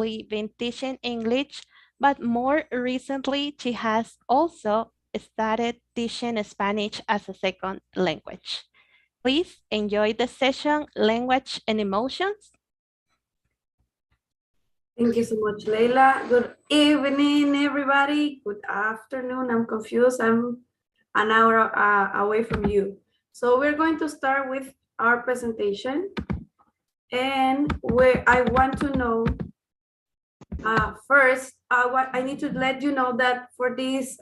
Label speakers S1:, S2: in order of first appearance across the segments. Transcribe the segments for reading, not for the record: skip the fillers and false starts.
S1: mostly been teaching English, but more recently, she has also started teaching Spanish as a second language. Please enjoy the session, Language and Emotions.
S2: Thank you so much, Leila. Good evening, everybody. Good afternoon. I'm confused. I'm an hour away from you. So we're going to start with our presentation. And I want to know, first, what I need to let you know that for this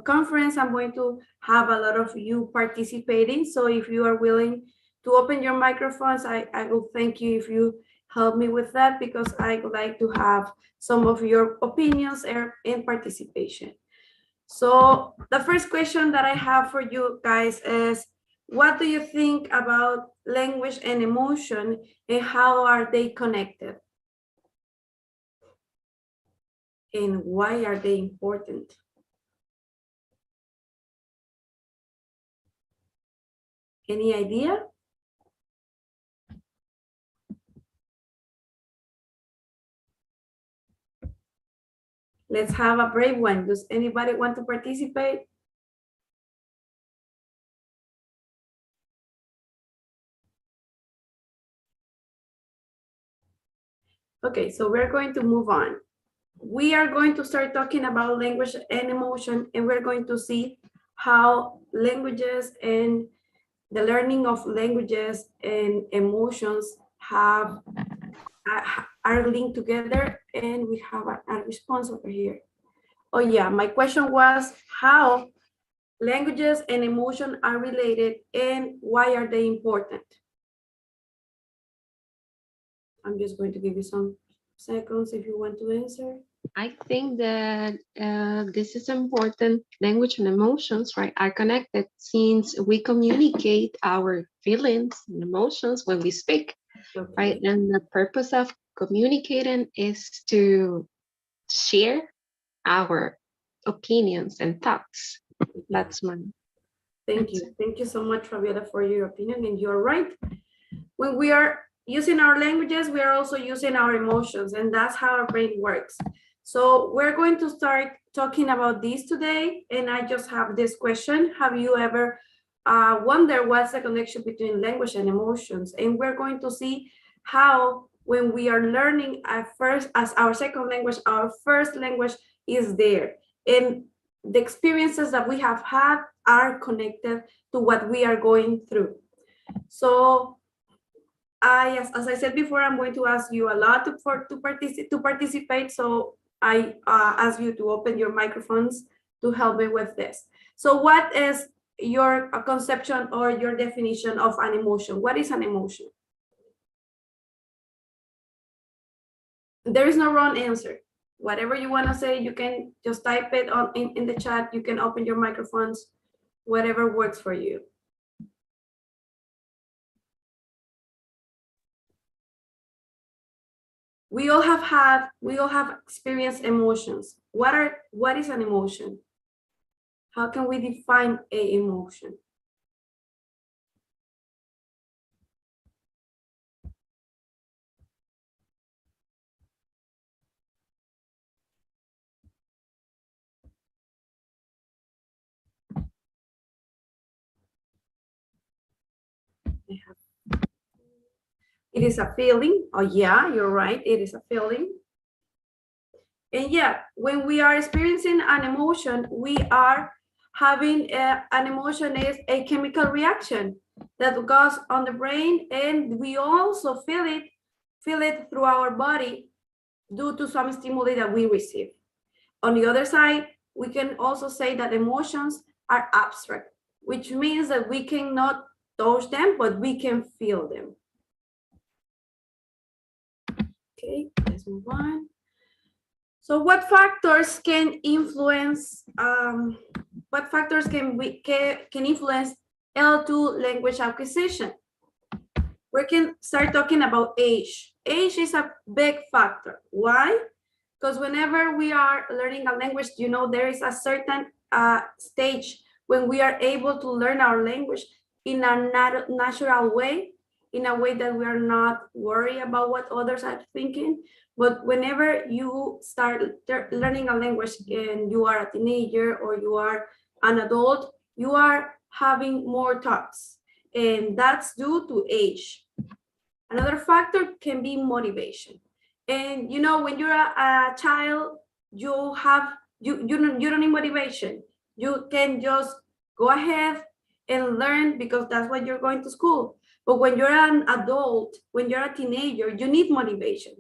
S2: conference, I'm going to have a lot of you participating. So if you are willing to open your microphones, I will thank you if you help me with that, because I would like to have some of your opinions and participation. So the first question that I have for you guys is, what do you think about language and emotion, and how are they connected? And why are they important? Any idea? Let's have a brave one. Does anybody want to participate? Okay, so we're going to move on. We are going to start talking about language and emotion, and we're going to see how languages and the learning of languages and emotions are linked together, and we have a response over here. Oh yeah, my question was how languages and emotion are related and why are they important? I'm just going to give you some seconds if you want to answer.
S3: I think that this is important. Language and emotions, right, are connected since we communicate our feelings and emotions when we speak,
S2: Okay.
S3: right? And the purpose of communicating is to share our opinions and thoughts. That's mine.
S2: Thank you. Thank you so much, Fabiola, for your opinion. And you're right. When we are using our languages, we are also using our emotions, and that's how our brain works. So we're going to start talking about this today. And I just have this question. Have you ever wondered what's the connection between language and emotions? And we're going to see how when we are learning at first as our second language, our first language is there. And the experiences that we have had are connected to what we are going through. So as I said before, I'm going to ask you a lot to participate. So I ask you to open your microphones to help me with this. So what is your conception or your definition of an emotion? What is an emotion? There is no wrong answer. Whatever you want to say, you can just type it in the chat. You can open your microphones, whatever works for you. We all have experienced emotions. What is an emotion? How can we define an emotion? It is a feeling. Oh yeah, you're right. It is a feeling. And yeah, when we are experiencing an emotion, we are having an emotion is a chemical reaction that goes on the brain, and we also feel it through our body due to some stimuli that we receive. On the other side, we can also say that emotions are abstract, which means that we cannot touch them, but we can feel them. Okay, let's move on. So what factors can influence can influence L2 language acquisition? We can start talking about age. Age is a big factor. Why? Because whenever we are learning a language, you know, there is a certain stage when we are able to learn our language in a natural way, in a way that we are not worried about what others are thinking. But whenever you start learning a language and you are a teenager or you are an adult, you are having more thoughts, and that's due to age. Another factor can be motivation. And you know, when you're a child, you don't need motivation. You can just go ahead and learn because that's what you're going to school. But when you're an adult, when you're a teenager, you need motivation.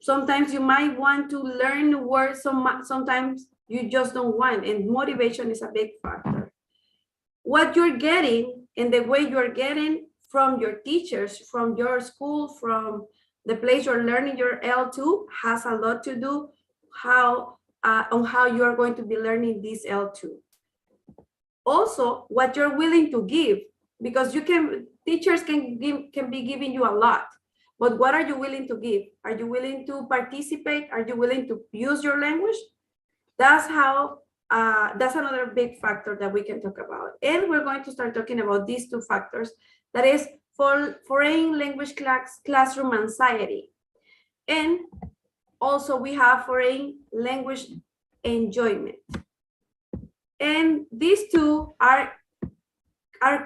S2: Sometimes you might want to learn words, sometimes you just don't want, and motivation is a big factor. What you're getting and the way you're getting from your teachers, from your school, from the place you're learning your L2 has a lot to do on how you're going to be learning this L2. Also, what you're willing to give, because teachers can be giving you a lot, but what are you willing to give? Are you willing to participate? Are you willing to use your language? That's another big factor that we can talk about. And we're going to start talking about these two factors. That is for foreign language classroom anxiety. And also we have foreign language enjoyment. And these two are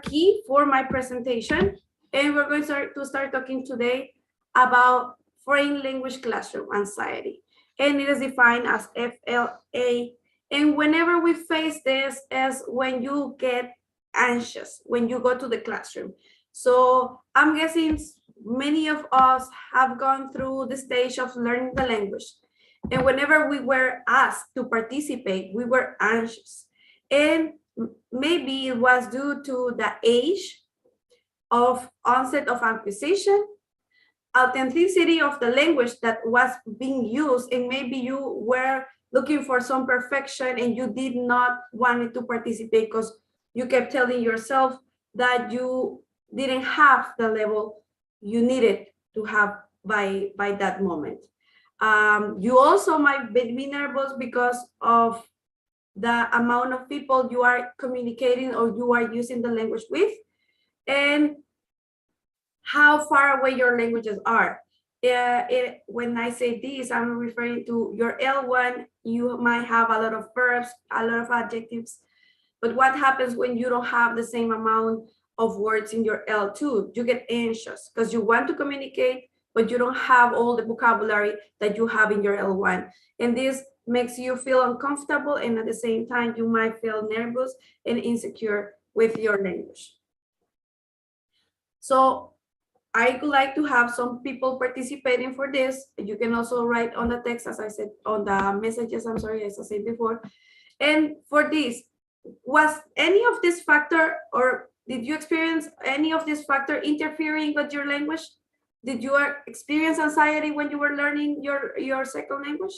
S2: key for my presentation. And we're going to start talking today about foreign language classroom anxiety. And it is defined as FLA. And whenever we face this is when you get anxious, when you go to the classroom. So I'm guessing many of us have gone through the stage of learning the language. And whenever we were asked to participate, we were anxious. And maybe it was due to the age of onset of acquisition, authenticity of the language that was being used, and maybe you were looking for some perfection and you did not want to participate because you kept telling yourself that you didn't have the level you needed to have by that moment. You also might be nervous because of the amount of people you are communicating or you are using the language with, and how far away your languages are. When I say this, I'm referring to your L1, you might have a lot of verbs, a lot of adjectives, but what happens when you don't have the same amount of words in your L2? You get anxious because you want to communicate, but you don't have all the vocabulary that you have in your L1. And this makes you feel uncomfortable, and at the same time, you might feel nervous and insecure with your language. So I would like to have some people participating for this. You can also write on the text, as I said, on the messages, I'm sorry, as I said before. And for this, was any of this factor, or did you experience any of this factor interfering with your language? Did you experience anxiety when you were learning your second language?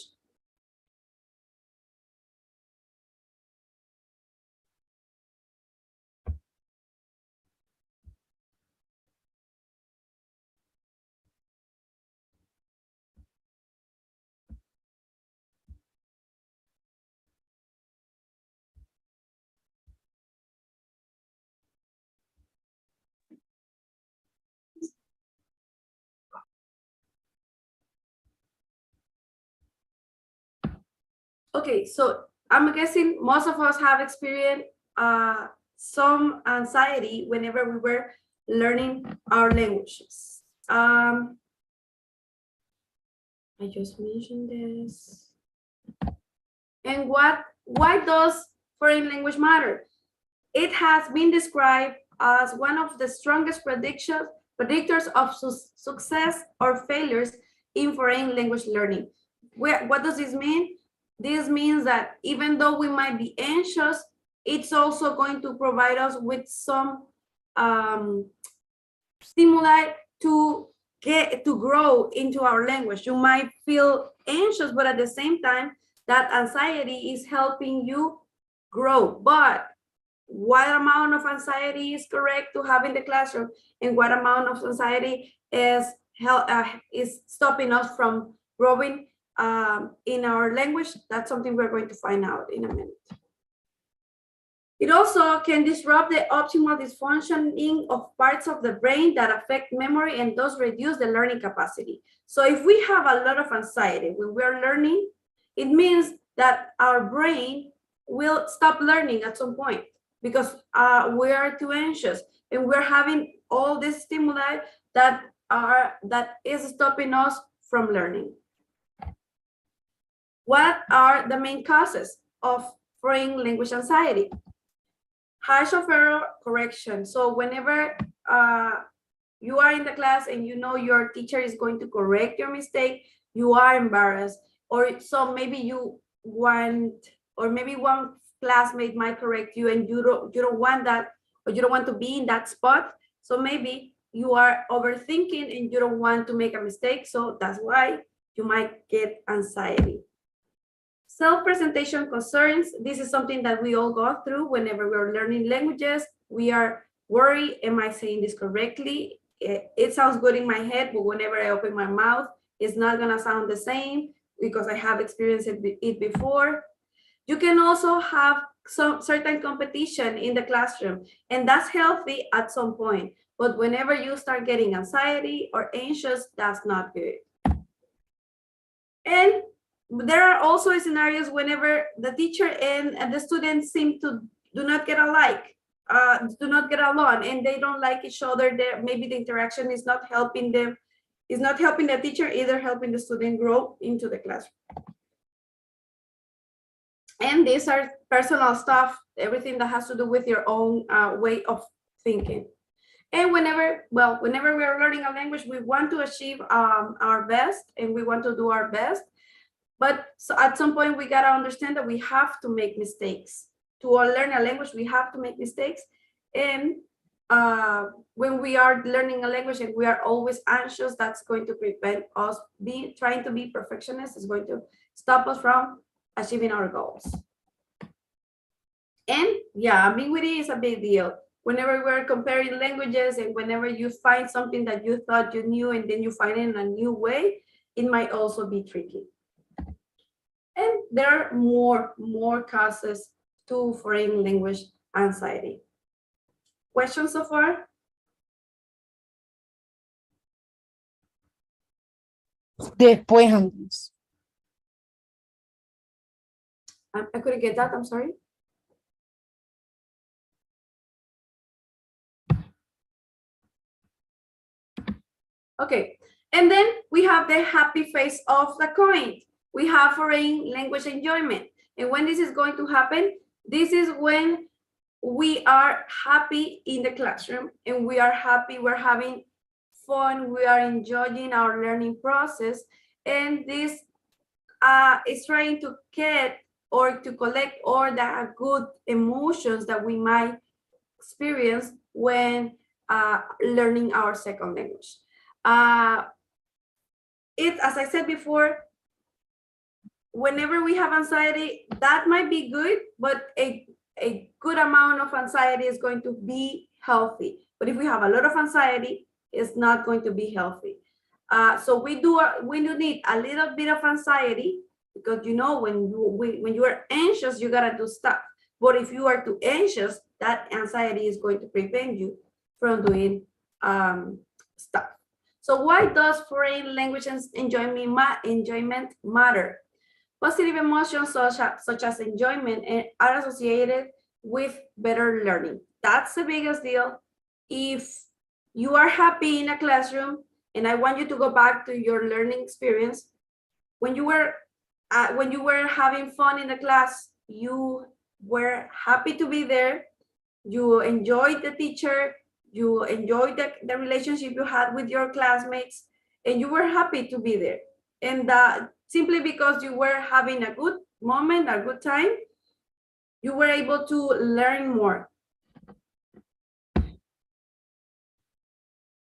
S2: Okay, so I'm guessing most of us have experienced some anxiety whenever we were learning our languages. I just mentioned this. And why does foreign language matter? It has been described as one of the strongest predictors of success or failures in foreign language learning. What does this mean? This means that even though we might be anxious, it's also going to provide us with some stimuli to grow into our language. You might feel anxious, but at the same time, that anxiety is helping you grow. But what amount of anxiety is correct to have in the classroom, and what amount of anxiety is stopping us from growing in our language? That's something we're going to find out in a minute. It also can disrupt the optimal dysfunctioning of parts of the brain that affect memory and thus reduce the learning capacity. So if we have a lot of anxiety when we're learning, it means that our brain will stop learning at some point because we are too anxious and we're having all this stimuli that is stopping us from learning. What are the main causes of foreign language anxiety? Harsh of error correction. So whenever you are in the class and you know your teacher is going to correct your mistake, you are embarrassed. Or so maybe you want, or maybe one classmate might correct you and you don't want that, or you don't want to be in that spot. So maybe you are overthinking and you don't want to make a mistake. So that's why you might get anxiety. Self-presentation concerns. This is something that we all go through whenever we're learning languages. We are worried, am I saying this correctly? It sounds good in my head, but whenever I open my mouth, it's not gonna sound the same because I have experienced it before. You can also have some certain competition in the classroom, and that's healthy at some point. But whenever you start getting anxiety or anxious, that's not good. And there are also scenarios whenever the teacher and the students seem to do not get alike, do not get along, and they don't like each other. Maybe the interaction is not helping them, is not helping the teacher, either helping the student grow into the classroom. And these are personal stuff, everything that has to do with your own way of thinking. And whenever we are learning a language, we want to achieve our best and we want to do our best. But so at some point, we got to understand that we have to make mistakes. To learn a language, we have to make mistakes. And when we are learning a language and we are always anxious, that's going to prevent us trying to be perfectionists. It's going to stop us from achieving our goals. And yeah, ambiguity is a big deal. Whenever we're comparing languages and whenever you find something that you thought you knew and then you find it in a new way, it might also be tricky. And there are more causes to foreign language anxiety. Questions so far?
S4: Después, Andrés.
S2: I couldn't get that, I'm sorry. Okay, and then we have the happy face of the coin. We have foreign language enjoyment. And when this is going to happen, this is when we are happy in the classroom and we are happy, we're having fun, we are enjoying our learning process. And this is trying to get or to collect all the good emotions that we might experience when learning our second language. As I said before, whenever we have anxiety, that might be good, but a good amount of anxiety is going to be healthy. But if we have a lot of anxiety, it's not going to be healthy. So we do need a little bit of anxiety because you know when you are anxious, you gotta do stuff. But if you are too anxious, that anxiety is going to prevent you from doing stuff. So why does foreign languages enjoyment matter? Positive emotions such as enjoyment are associated with better learning. That's the biggest deal. If you are happy in a classroom, and I want you to go back to your learning experience, when you were having fun in the class, you were happy to be there, you enjoyed the teacher, you enjoyed the relationship you had with your classmates, and you were happy to be there. And simply because you were having a good moment, a good time, you were able to learn more.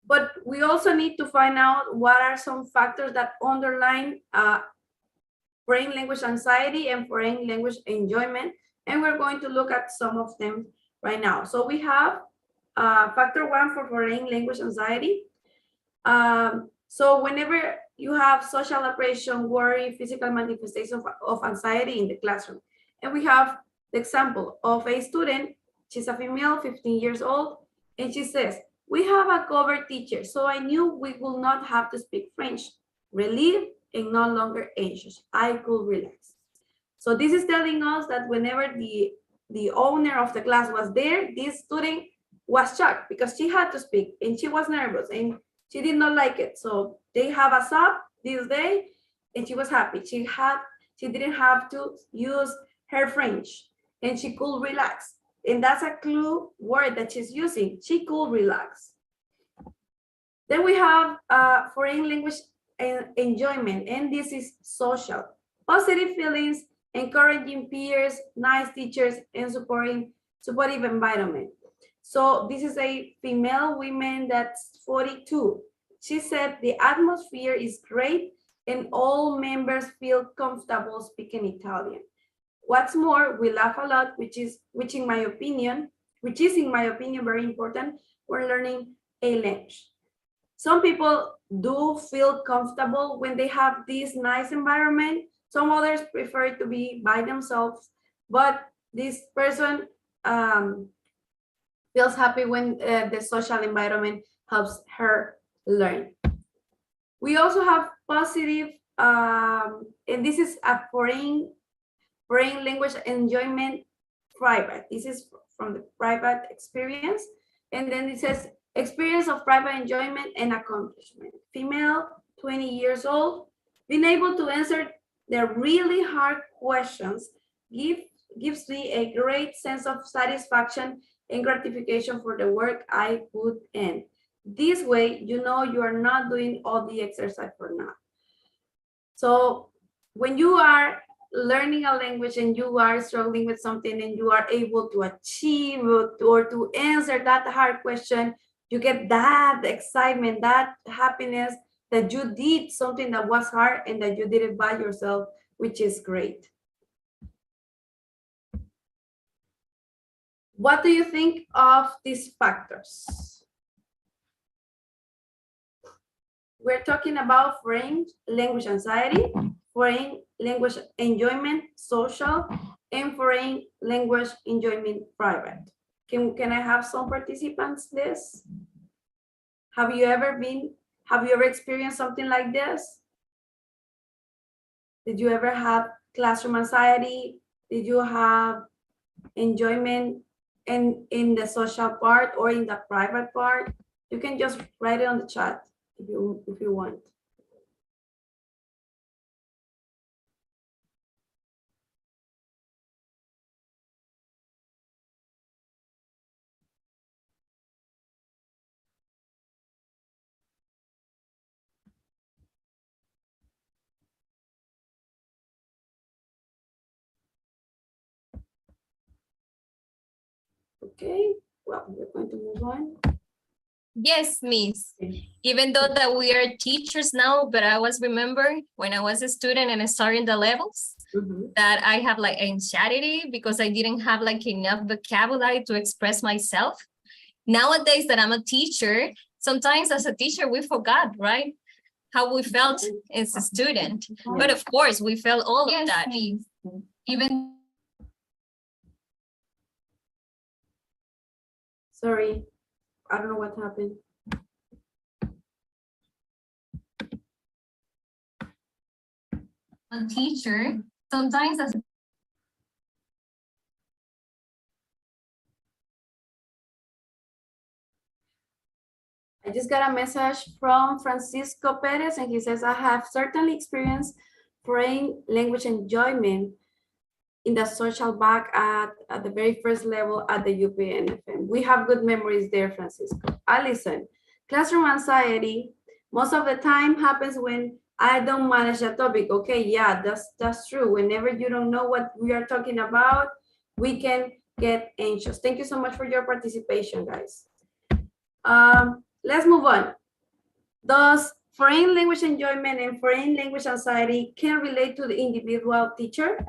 S2: But we also need to find out what are some factors that underline foreign language anxiety and foreign language enjoyment. And we're going to look at some of them right now. So we have factor 1 for foreign language anxiety. So whenever you have social aggression, worry, physical manifestation of anxiety in the classroom. And we have the example of a student. She's a female, 15 years old, and she says, we have a cover teacher, so I knew we will not have to speak French. Relieved and no longer anxious. I could relax. So this is telling us that whenever the owner of the class was there, this student was shocked because she had to speak and she was nervous and she did not like it. So they have a sub this day and she was happy. She didn't have to use her French and she could relax. And that's a clue word that she's using. She could relax. Then we have foreign language enjoyment, and this is social. Positive feelings, encouraging peers, nice teachers, and supportive environment. So this is a female woman that's 42. She said the atmosphere is great and all members feel comfortable speaking Italian. What's more, we laugh a lot, which is in my opinion very important when learning a language. Some people do feel comfortable when they have this nice environment. Some others prefer to be by themselves, but this person feels happy when the social environment helps her learn. We also have positive, and this is a foreign language enjoyment private. This is from the private experience. And then it says experience of private enjoyment and accomplishment. Female, 20 years old, being able to answer the really hard questions gives me a great sense of satisfaction and gratification for the work I put in. This way, you know you are not doing all the exercise for now. So when you are learning a language and you are struggling with something and you are able to achieve or to answer that hard question, you get that excitement, that happiness that you did something that was hard and that you did it by yourself, which is great. What do you think of these factors? We're talking about foreign language anxiety, foreign language enjoyment, social, and foreign language enjoyment, private. Can I have some participants, please? Have you ever experienced something like this? Did you ever have classroom anxiety? Did you have enjoyment in the social part or in the private part? You can just write it on the chat if you want. Okay, well, we're going to move on.
S5: Yes, Miss. Even though that we are teachers now, but I was remember when I was a student and I started the levels that I have like anxiety because I didn't have like enough vocabulary to express myself. Nowadays that I'm a teacher, sometimes as a teacher, we forgot, right? How we felt as a student. But of course, we felt all of that. Even
S2: Sorry, I don't know what happened.
S5: a teacher, sometimes as
S2: I just got a message from Francisco Perez, and he says, I have certainly experienced foreign language enjoyment in the social back at the very first level at the UPNFM. We have good memories there, Francisco. Alison, classroom anxiety most of the time happens when I don't manage a topic. Okay, yeah, that's true. Whenever you don't know what we are talking about, we can get anxious. Thank you so much for your participation, guys. Let's move on. Does foreign language enjoyment and foreign language anxiety can relate to the individual teacher?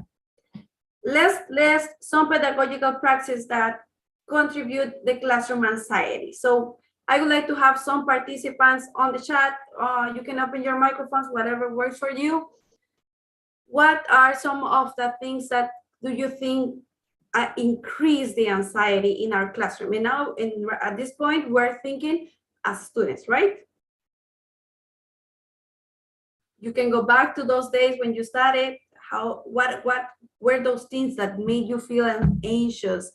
S2: Let's list some pedagogical practices that contribute the classroom anxiety. So I would like to have some participants on the chat. You can open your microphones, whatever works for you. What are some of the things that do you think increase the anxiety in our classroom. And now at this point, we're thinking as students, right? You can go back to those days when you started. What were those things that made you feel anxious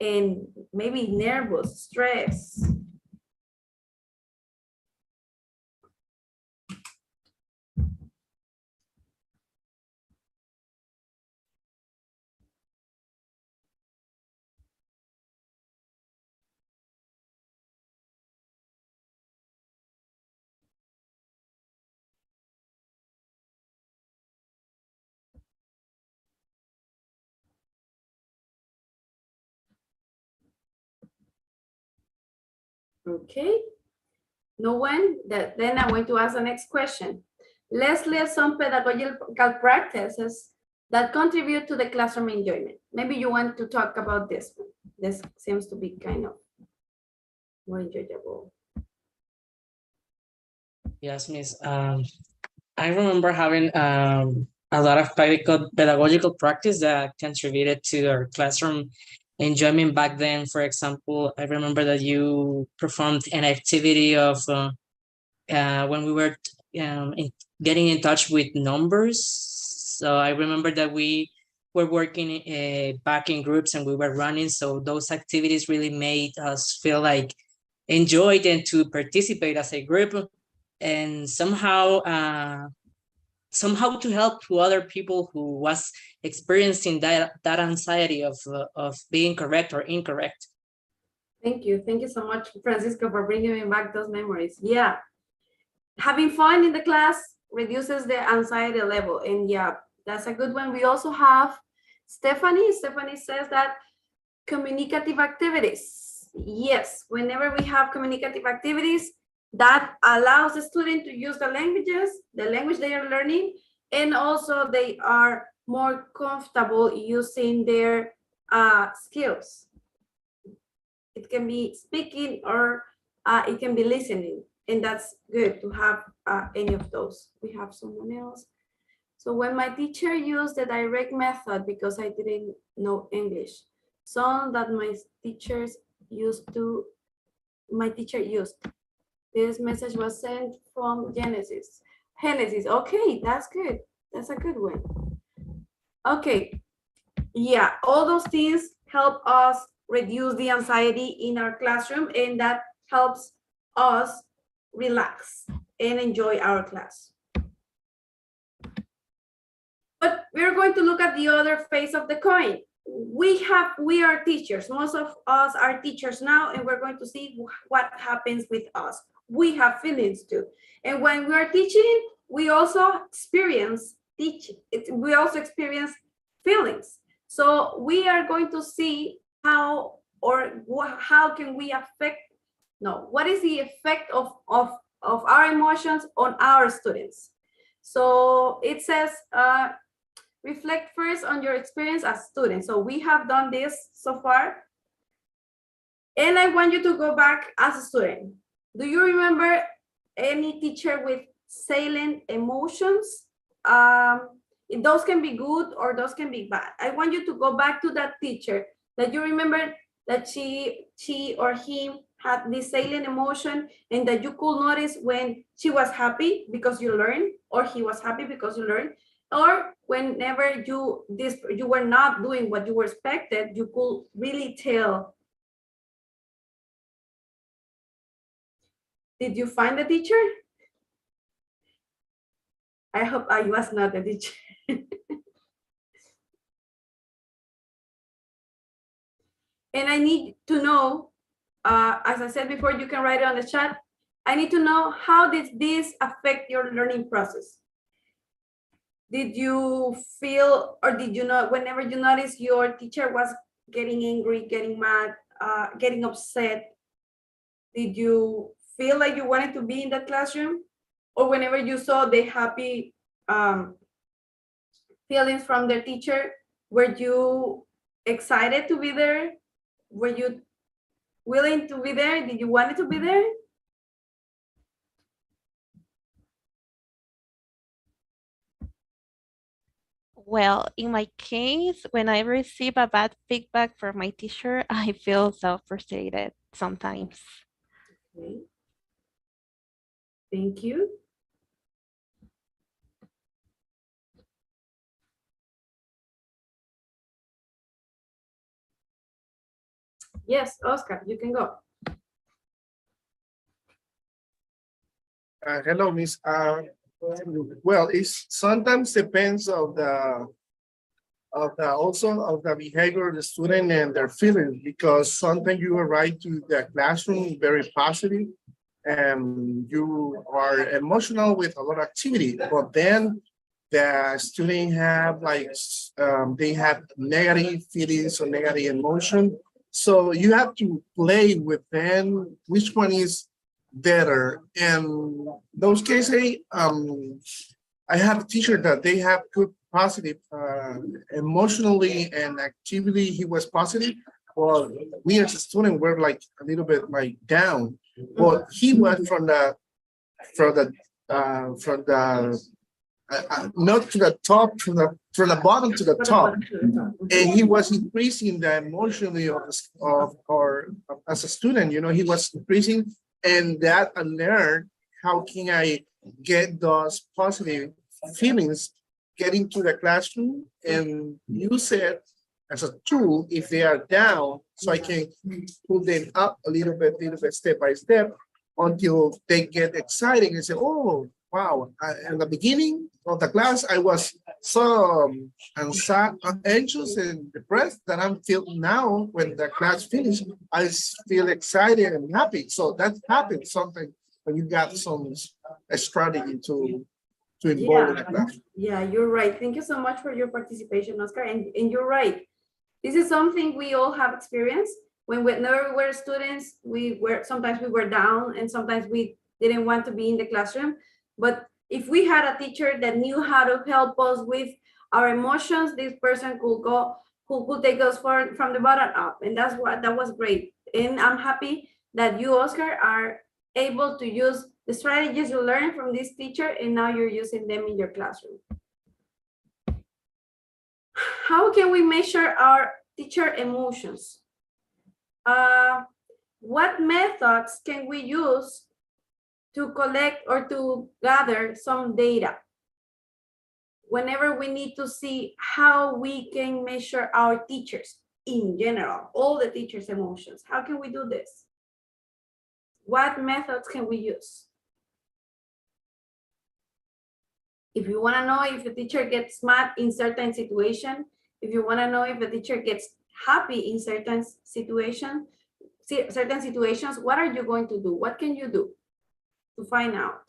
S2: and maybe nervous, stress? Okay, no one. Then I'm going to ask the next question. Let's list some pedagogical practices that contribute to the classroom enjoyment. Maybe you want to talk about this one. This seems to be kind of more enjoyable.
S6: Yes, Miss. I remember having a lot of pedagogical practice that contributed to our classroom enjoyment back then. For example, I remember that you performed an activity of when we were getting in touch with numbers. So I remember that we were working back in groups and we were running. So those activities really made us feel like enjoyed and to participate as a group, and somehow to help to other people who was experiencing that anxiety of being correct or incorrect.
S2: Thank you so much, Francisco, for bringing me back those memories. Yeah, having fun in the class reduces the anxiety level, and yeah, that's a good one. We also have Stephanie says that communicative activities. Yes, whenever we have communicative activities, that allows the student to use the language they are learning, and also they are more comfortable using their skills. It can be speaking or it can be listening, and that's good to have any of those. We have someone else. So when my teacher used the direct method because I didn't know English, some that my teacher used. This message was sent from Genesis. Okay, that's good. That's a good one. Okay, yeah, all those things help us reduce the anxiety in our classroom, and that helps us relax and enjoy our class. But we're going to look at the other face of the coin. We are teachers. Most of us are teachers now, and we're going to see what happens with us. We have feelings too. And when we are teaching, we also experience feelings. So we are going to see what is the effect of our emotions on our students. So it says, reflect first on your experience as students. So we have done this so far. And I want you to go back as a student. Do you remember any teacher with salient emotions? Those can be good or those can be bad. I want you to go back to that teacher that you remember that she or he had this salient emotion, and that you could notice when she was happy because you learned, or he was happy because you learned, or whenever you were not doing what you were expected, you could really tell. Did you find the teacher? I hope I was not the teacher. And I need to know, as I said before, you can write it on the chat. I need to know, how did this affect your learning process? Did you feel, or did you not, whenever you notice your teacher was getting angry, getting mad, getting upset, did you feel like you wanted to be in the classroom? Or whenever you saw the happy feelings from their teacher, were you excited to be there? Were you willing to be there? Did you want to be there?
S1: Well, in my case, when I receive a bad feedback from my teacher, I feel so frustrated sometimes.
S2: Okay. Thank you. Yes, Oscar, you can go.
S7: Hello, Miss. Well, it sometimes depends of the also of the behavior of the student and their feelings, because sometimes you arrive to the classroom very positive and you are emotional with a lot of activity, but then the student have like they have negative feelings or negative emotion. So you have to play with them which one is better. And those cases, I have a teacher that they have good positive emotionally and activity. He was positive. Well, we as a student were like a little bit like down. But he was from the from the not to the top, from the bottom to the top, and he was increasing the emotionally of or as a student. You know, he was increasing, and that I learned how can I get those positive feelings getting to the classroom and use it as a tool if they are down, so I can pull them up a little bit, step by step, until they get excited and say, oh, wow. In the beginning of the class, I was so anxious and depressed that I'm feeling now when the class finished, I feel excited and happy. So that happens something when you got some strategy to involve in the class.
S2: Yeah, you're right. Thank you so much for your participation, Oscar. And you're right. This is something we all have experienced. Whenever we were students, sometimes we were down and sometimes we didn't want to be in the classroom. But if we had a teacher that knew how to help us with our emotions, this person could take us from the bottom up. And that was great. And I'm happy that you, Oscar, are able to use the strategies you learned from this teacher and now you're using them in your classroom. How can we measure our teacher emotions? What methods can we use to collect or to gather some data whenever we need to see how we can measure our teachers in general, all the teachers' emotions? How can we do this? What methods can we use? If you want to know if a teacher gets mad in certain situation, if you want to know if a teacher gets happy in certain situations, what are you going to do? What can you do to find out?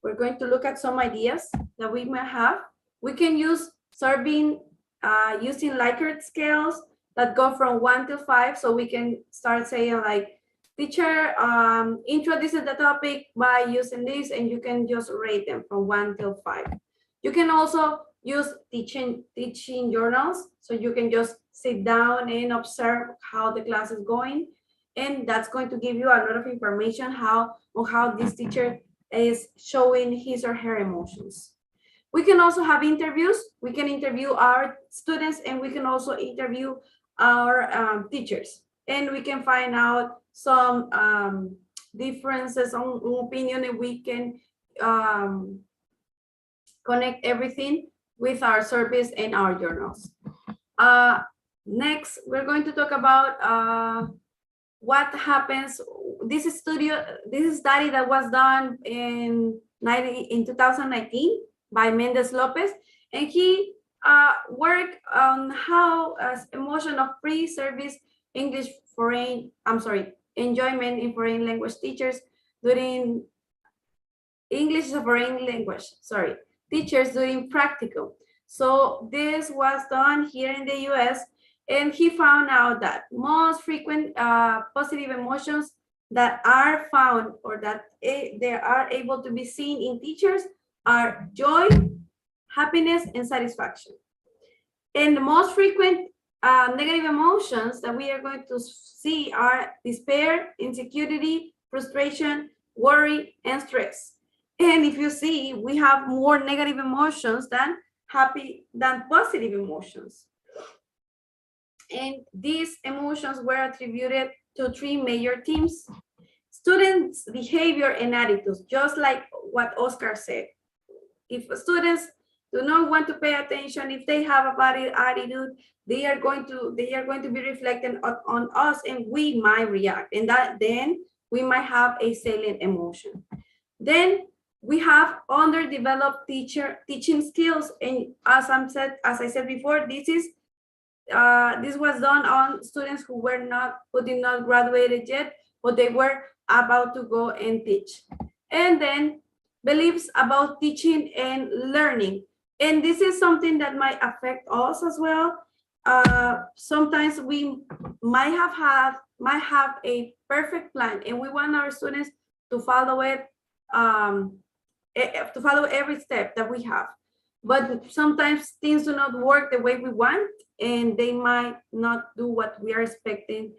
S2: We're going to look at some ideas that we may have. We can use surveying using Likert scales that go from 1 to 5. So we can start saying like, teacher introduces the topic by using this, and you can just rate them from 1 till 5. You can also use teaching journals. So you can just sit down and observe how the class is going. And that's going to give you a lot of information on how this teacher is showing his or her emotions. We can also have interviews. We can interview our students and we can also interview our teachers. And we can find out some differences on opinion, and we can connect everything with our surveys and our journals. Next, we're going to talk about what happens. This study that was done in 2019 by Mendez Lopez, and he worked on how emotion of pre-service enjoyment in foreign language teachers during English as a foreign language, teachers during practical. So this was done here in the US, and he found out that most frequent positive emotions that are found or that they are able to be seen in teachers are joy, happiness, and satisfaction. And the most frequent negative emotions that we are going to see are despair, insecurity, frustration, worry, and stress. And if you see, we have more negative emotions than positive emotions. And these emotions were attributed to three major themes: students' behavior and attitudes, just like what Oscar said. If students do not want to pay attention, if they have a bad attitude, they are going to be reflected on us, and we might react, and then we might have a salient emotion. Then we have underdeveloped teaching skills, and as I said before, this was done on students who did not graduated yet, but they were about to go and teach. And then beliefs about teaching and learning. And this is something that might affect us as well. Sometimes we might have a perfect plan, and we want our students to follow it, to follow every step that we have. But sometimes things do not work the way we want, and they might not do what we are expecting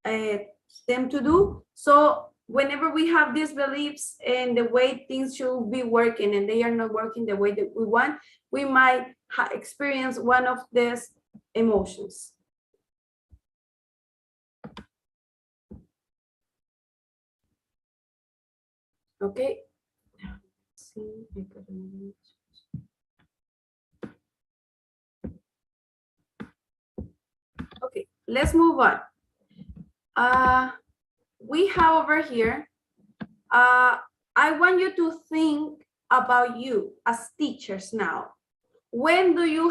S2: them to do. So whenever we have these beliefs and the way things should be working and they are not working the way that we want, we might experience one of these emotions. Okay. Let's see. Okay, let's move on. We have over here, I want you to think about you as teachers now. Where do you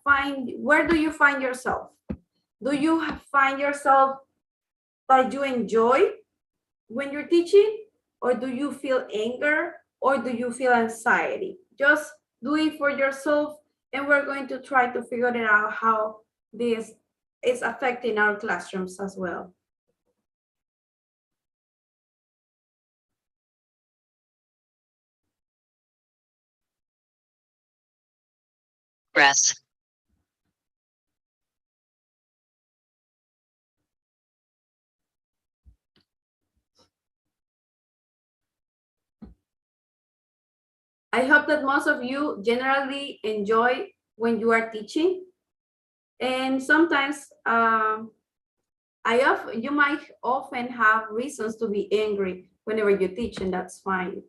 S2: find yourself? Do you find yourself that you enjoy when you're teaching, or do you feel anger, or do you feel anxiety? Just do it for yourself, and we're going to try to figure it out how this is affecting our classrooms as well.
S8: Breath.
S2: I hope that most of you generally enjoy when you are teaching. And sometimes you might often have reasons to be angry whenever you teach, and that's fine.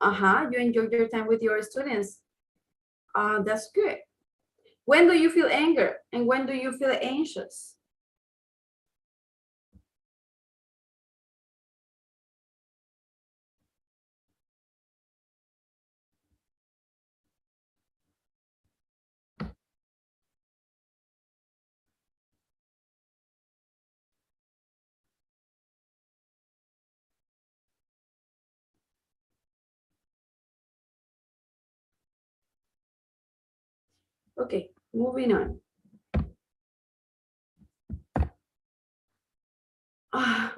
S2: You enjoy your time with your students. That's good. When do you feel anger, and when do you feel anxious? Okay, moving on.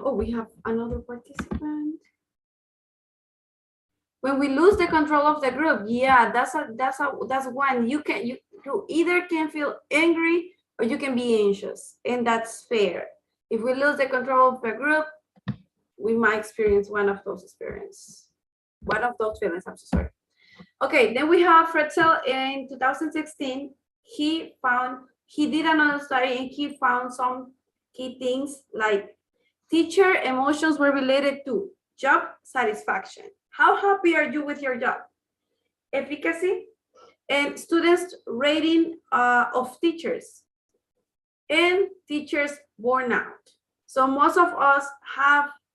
S2: Oh, we have another participant. When we lose the control of the group, yeah, that's one. You either can feel angry or you can be anxious, and that's fair. If we lose the control of the group, we might experience one of those feelings. I'm so sorry. Okay, then we have Fretzel in 2016. He did another study, and he found some key things like teacher emotions were related to job satisfaction. How happy are you with your job? Efficacy, and students' rating of teachers, and teachers' burnout. So most of us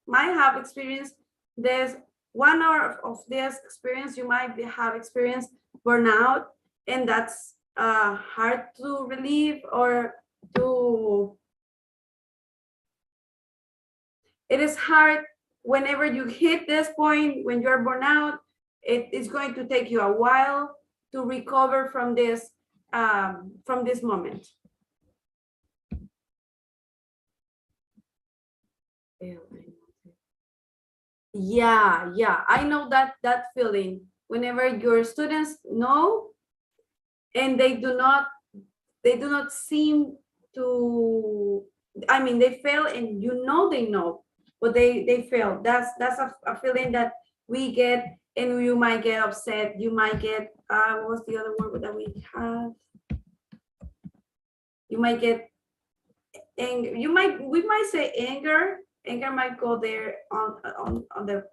S2: might have experienced this. One hour of this experience, you might have experienced burnout, and that's hard to relieve or to. It is hard whenever you hit this point when you're burnout. It is going to take you a while to recover from this moment. Yeah, I know that feeling. Whenever your students know and they do not seem to, I mean, they fail and you know they know, but they fail. That's a feeling that we get, and you might get upset. You might get what was the other word that we have? You might get anger. We might say anger. Anger might go there on their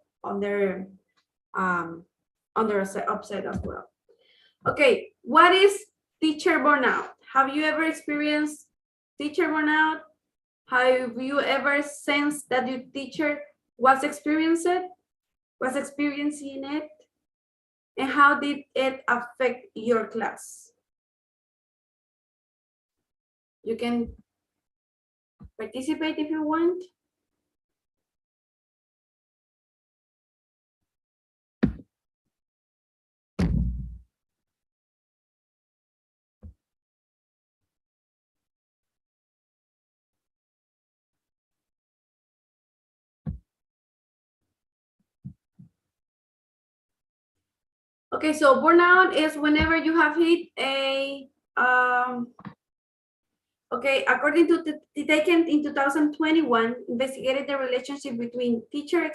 S2: upset as well. Okay, what is teacher burnout? Have you ever experienced teacher burnout? Have you ever sensed that your teacher was experiencing it? And how did it affect your class? You can participate if you want. Okay, so burnout is whenever you have hit a, okay, according to taken in 2021, investigated the relationship between teacher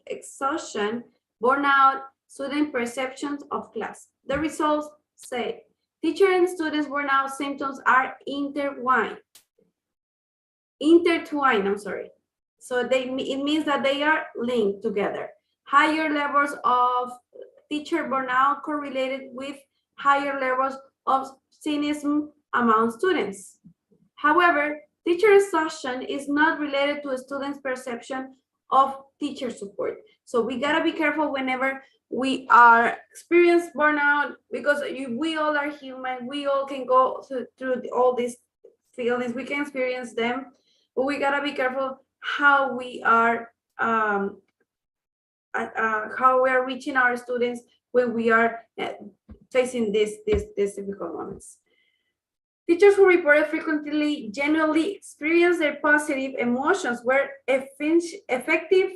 S2: exhaustion, burnout, student perceptions of class. The results say teacher and students burnout symptoms are intertwined, I'm sorry. So it means that they are linked together. Higher levels of teacher burnout correlated with higher levels of cynicism among students. However, teacher exhaustion is not related to a student's perception of teacher support. So we gotta be careful whenever we are experience burnout, because we all are human. We all can go through all these feelings. We can experience them, but we gotta be careful how we are reaching our students when we are facing these difficult moments. Teachers who reported frequently genuinely experienced their positive emotions were effective,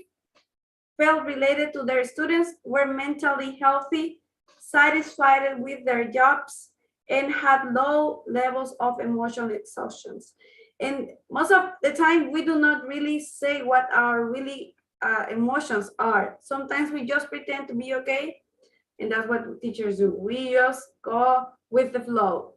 S2: felt related to their students, were mentally healthy, satisfied with their jobs, and had low levels of emotional exhaustion. And most of the time, we do not really say what our really emotions are. Sometimes we just pretend to be okay, and that's what teachers do. We just go with the flow.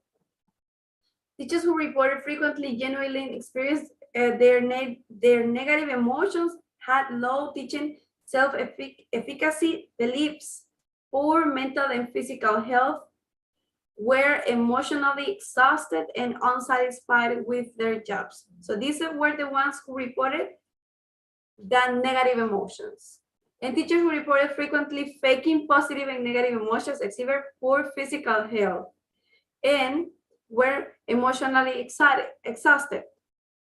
S2: Teachers who reported frequently genuinely experienced their negative emotions had low teaching self-efficacy beliefs, poor mental and physical health, were emotionally exhausted and unsatisfied with their jobs. So these were the ones who reported the negative emotions. And teachers who reported frequently faking positive and negative emotions exhibited poor physical health and were emotionally exhausted.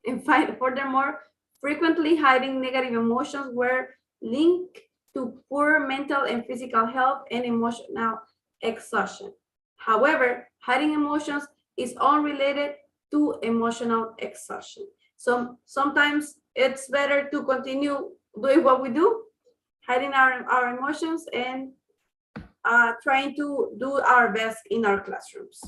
S2: And furthermore, frequently hiding negative emotions were linked to poor mental and physical health and emotional exhaustion. However, hiding emotions is unrelated to emotional exhaustion. So sometimes it's better to continue doing what we do, hiding our emotions and trying to do our best in our classrooms.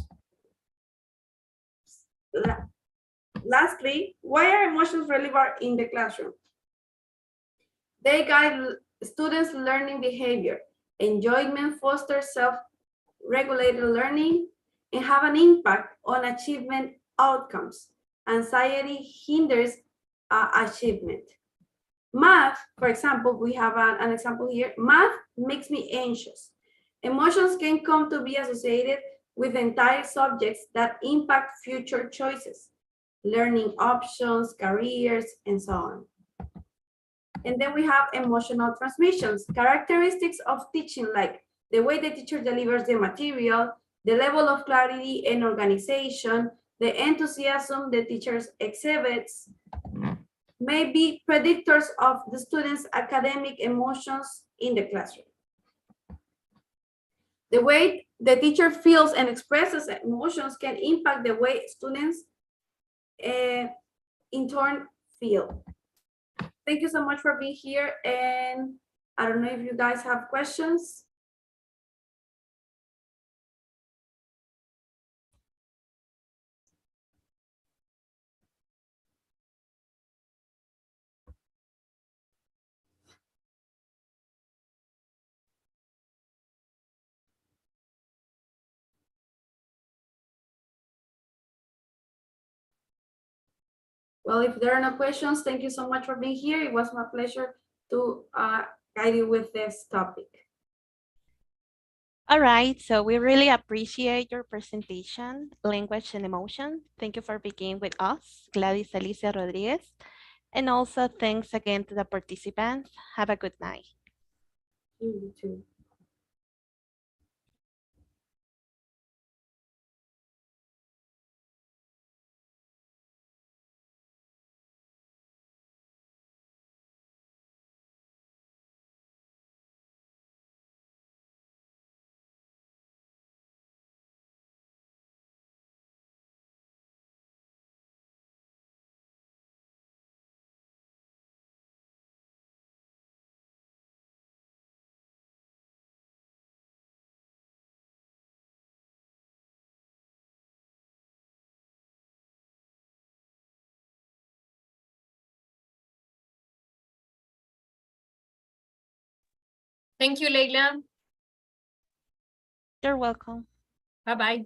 S2: Lastly, why are emotions relevant in the classroom? They guide students' learning behavior. Enjoyment fosters self-regulated learning and have an impact on achievement outcomes. Anxiety hinders achievement. Math, for example, we have an example here. Math makes me anxious. Emotions can come to be associated with entire subjects that impact future choices, learning options, careers, and so on. And then we have emotional transmissions, characteristics of teaching, like the way the teacher delivers the material, the level of clarity and organization, the enthusiasm the teacher exhibits, may be predictors of the students' academic emotions in the classroom. The way the teacher feels and expresses emotions can impact the way students in turn feel. Thank you so much for being here. And I don't know if you guys have questions. Well, if there are no questions, thank you so much for being here. It was my pleasure to guide you with this topic.
S1: All right, so we really appreciate your presentation, language and emotion. Thank you for being with us, Gladys Alicia Rodriguez. And also thanks again to the participants. Have a good night.
S2: You too.
S5: Thank you, Leila.
S1: You're welcome.
S5: Bye-bye.